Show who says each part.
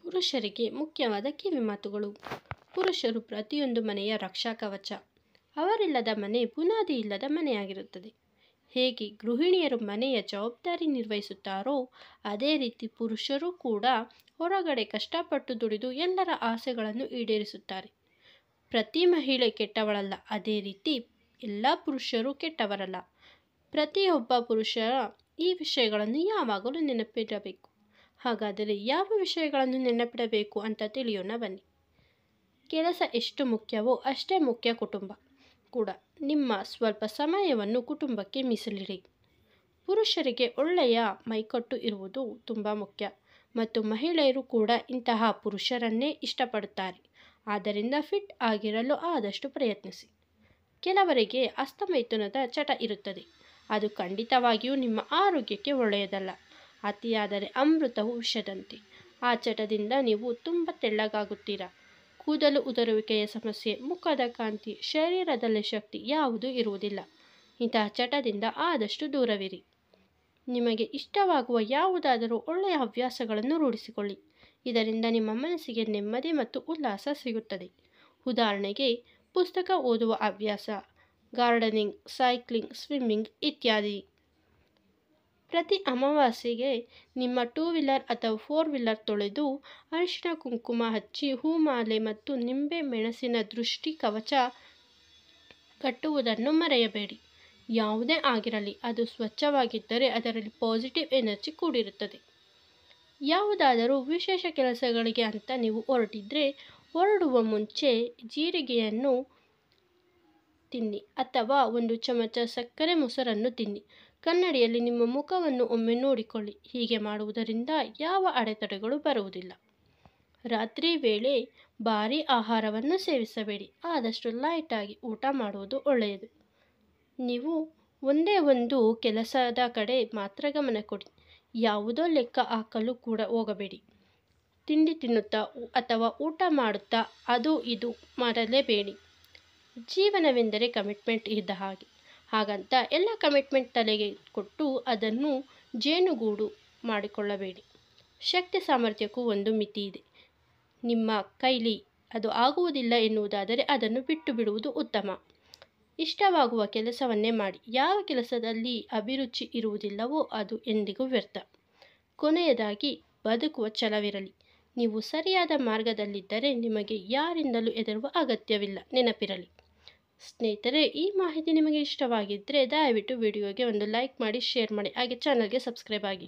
Speaker 1: ಪುರುಷರಿಗೆ ಮುಖ್ಯವಾದ ಕಿವಿಮಾತುಗಳು. ಪುರುಷರು ಪ್ರತಿಯೊಂದು ಮನೆಯ ರಕ್ಷಾ ಕವಚ. ಅವರಿಲ್ಲದ ಮನೆ ಬುನಾದಿ ಇಲ್ಲದ ಮನೆಯಾಗಿರುತ್ತದೆ. ಹೇಗೆ ಗೃಹಿಣಿಯರು ಮನೆಯ ಜವಾಬ್ದಾರಿ ನಿರ್ವಹಿಸುತ್ತಾರೋ ಅದೇ ರೀತಿ ಪುರುಷರು ಕೂಡ ಹೊರಗಡೆ ಕಷ್ಟಪಟ್ಟು ದುಡಿದು ಎಲ್ಲರ ಆಸೆಗಳನ್ನು ಈಡೇರಿಸುತ್ತಾರೆ. ಪ್ರತಿ ಮಹಿಳೆ ಕೆಟ್ಟವಳಲ್ಲ, ಅದೇ ರೀತಿ ಎಲ್ಲ ಪುರುಷರು ಕೆಟ್ಟವರಲ್ಲ. ಪ್ರತಿಯೊಬ್ಬ ಪುರುಷರ ಈ ವಿಷಯಗಳನ್ನು ಯಾವಾಗಲೂ ನೆನಪಿಡಬೇಕು. ಹಾಗಾದರೆ ಯಾವ ವಿಷಯಗಳನ್ನು ನೆನಪಿಡಬೇಕು ಅಂತ ತಿಳಿಯೋಣ ಬನ್ನಿ. ಕೆಲಸ ಎಷ್ಟು ಮುಖ್ಯವೋ ಅಷ್ಟೇ ಮುಖ್ಯ ಕುಟುಂಬ ಕೂಡ. ನಿಮ್ಮ ಸ್ವಲ್ಪ ಸಮಯವನ್ನು ಕುಟುಂಬಕ್ಕೆ ಮೀಸಲಿಡಿ. ಪುರುಷರಿಗೆ ಒಳ್ಳೆಯ ಮೈಕಟ್ಟು ಇರುವುದು ತುಂಬ ಮುಖ್ಯ ಮತ್ತು ಮಹಿಳೆಯರು ಕೂಡ ಇಂತಹ ಪುರುಷರನ್ನೇ ಇಷ್ಟಪಡುತ್ತಾರೆ. ಆದ್ದರಿಂದ ಫಿಟ್ ಆಗಿರಲು ಆದಷ್ಟು ಪ್ರಯತ್ನಿಸಿ. ಕೆಲವರಿಗೆ ಹಸ್ತಮೈಥುನದ ಚಟ ಇರುತ್ತದೆ. ಅದು ಖಂಡಿತವಾಗಿಯೂ ನಿಮ್ಮ ಆರೋಗ್ಯಕ್ಕೆ ಒಳ್ಳೆಯದಲ್ಲ. ಅತಿಯಾದರೆ ಅಮೃತವು ವಿಷದಂತೆ. ಆ ಚಟದಿಂದ ನೀವು ತುಂಬ ತೆಳ್ಳಗಾಗುತ್ತೀರಾ. ಕೂದಲು ಉದುರುವಿಕೆಯ ಸಮಸ್ಯೆ, ಮುಖದ ಕಾಂತಿ, ಶರೀರದಲ್ಲಿ ಶಕ್ತಿ ಯಾವುದೂ ಇರುವುದಿಲ್ಲ. ಇಂತಹ ಚಟದಿಂದ ಆದಷ್ಟು ದೂರವಿರಿ. ನಿಮಗೆ ಇಷ್ಟವಾಗುವ ಯಾವುದಾದರೂ ಒಳ್ಳೆಯ ಹವ್ಯಾಸಗಳನ್ನು ರೂಢಿಸಿಕೊಳ್ಳಿ. ಇದರಿಂದ ನಿಮ್ಮ ಮನಸ್ಸಿಗೆ ನೆಮ್ಮದಿ ಮತ್ತು ಉಲ್ಲಾಸ ಸಿಗುತ್ತದೆ. ಉದಾಹರಣೆಗೆ ಪುಸ್ತಕ ಓದುವ ಹವ್ಯಾಸ, ಗಾರ್ಡನಿಂಗ್, ಸೈಕ್ಲಿಂಗ್, ಸ್ವಿಮ್ಮಿಂಗ್ ಇತ್ಯಾದಿ. ಪ್ರತಿ ಅಮಾವಾಸ್ಯೆಗೆ ನಿಮ್ಮ 2 ವೀಲರ್ ಅಥವಾ 4 ವೀಲರ್ ತೊಳೆದು ಅರಿಶಿನ ಕುಂಕುಮ ಹಚ್ಚಿ ಹೂಮಾಲೆ ಮತ್ತು ನಿಂಬೆ ಮೆಣಸಿನ ದೃಷ್ಟಿ ಕವಚ ಕಟ್ಟುವುದನ್ನು ಮರೆಯಬೇಡಿ. ಯಾವುದೇ ಆಗಿರಲಿ, ಅದು ಸ್ವಚ್ಛವಾಗಿದ್ದರೆ ಅದರಲ್ಲಿ ಪಾಸಿಟಿವ್ ಎನರ್ಜಿ ಕೂಡಿರುತ್ತದೆ. ಯಾವುದಾದರೂ ವಿಶೇಷ ಕೆಲಸಗಳಿಗೆ ಅಂತ ನೀವು ಹೊರಟಿದ್ರೆ ಹೊರಡುವ ಮುಂಚೆ ಜೀರಿಗೆಯನ್ನು ತಿನ್ನಿ ಅಥವಾ 1 ಚಮಚ ಸಕ್ಕರೆ ಮೊಸರನ್ನು ತಿನ್ನಿ. ಕನ್ನಡಿಯಲ್ಲಿ ನಿಮ್ಮ ಮುಖವನ್ನು ಒಮ್ಮೆ ನೋಡಿಕೊಳ್ಳಿ. ಹೀಗೆ ಮಾಡುವುದರಿಂದ ಯಾವ ಅಡೆತಡೆಗಳು ಬರುವುದಿಲ್ಲ. ರಾತ್ರಿ ವೇಳೆ ಭಾರೀ ಆಹಾರವನ್ನು ಸೇವಿಸಬೇಡಿ. ಆದಷ್ಟು ಲೈಟಾಗಿ ಊಟ ಮಾಡುವುದು ಒಳ್ಳೆಯದು. ನೀವು ಒಂದೇ ಒಂದು ಕೆಲಸದ ಕಡೆ ಮಾತ್ರ ಗಮನ ಕೊಡಿ. ಯಾವುದೋ ಲೆಕ್ಕ ಹಾಕಲು ಕೂಡ ಹೋಗಬೇಡಿ. ತಿಂಡಿ ತಿನ್ನುತ್ತಾ ಅಥವಾ ಊಟ ಮಾಡುತ್ತಾ ಅದು ಇದು ಮಾಡಲೇಬೇಡಿ. ಜೀವನವೆಂದರೆ ಕಮಿಟ್ಮೆಂಟ್ ಇದ್ದ ಹಾಗೆ. ಹಾಗಂತ ಎಲ್ಲ ಕಮಿಟ್ಮೆಂಟ್ ತಲೆಗೆ ಕೊಟ್ಟು ಅದನ್ನು ಜೇನುಗೂಡು ಮಾಡಿಕೊಳ್ಳಬೇಡಿ. ಶಕ್ತಿ ಸಾಮರ್ಥ್ಯಕ್ಕೂ ಒಂದು ಮಿತಿ ಇದೆ. ನಿಮ್ಮ ಕೈಲಿ ಅದು ಆಗುವುದಿಲ್ಲ ಎನ್ನುವುದಾದರೆ ಅದನ್ನು ಬಿಟ್ಟು ಬಿಡುವುದು ಉತ್ತಮ. ಇಷ್ಟವಾಗುವ ಕೆಲಸವನ್ನೇ ಮಾಡಿ. ಯಾವ ಕೆಲಸದಲ್ಲಿ ಅಭಿರುಚಿ ಇರುವುದಿಲ್ಲವೋ ಅದು ಎಂದಿಗೂ ವ್ಯರ್ಥ. ಕೊನೆಯದಾಗಿ ಬದುಕುವ ಛಲವಿರಲಿ. ನೀವು ಸರಿಯಾದ ಮಾರ್ಗದಲ್ಲಿದ್ದರೆ ನಿಮಗೆ ಯಾರಿಂದಲೂ ಹೆದರುವ ಅಗತ್ಯವಿಲ್ಲ. ನೆನಪಿರಲಿ. ಸ್ನೇಹಿತರೆ, ಈ ಮಾಹಿತಿ ನಿಮಗೆ ಇಷ್ಟವಾಗಿದ್ದರೆ ದಯವಿಟ್ಟು ವಿಡಿಯೋಗೆ ಒಂದು ಲೈಕ್ ಮಾಡಿ, ಶೇರ್ ಮಾಡಿ, ಹಾಗೆ ಚಾನಲ್ಗೆ ಸಬ್ಸ್ಕ್ರೈಬ್ ಆಗಿ.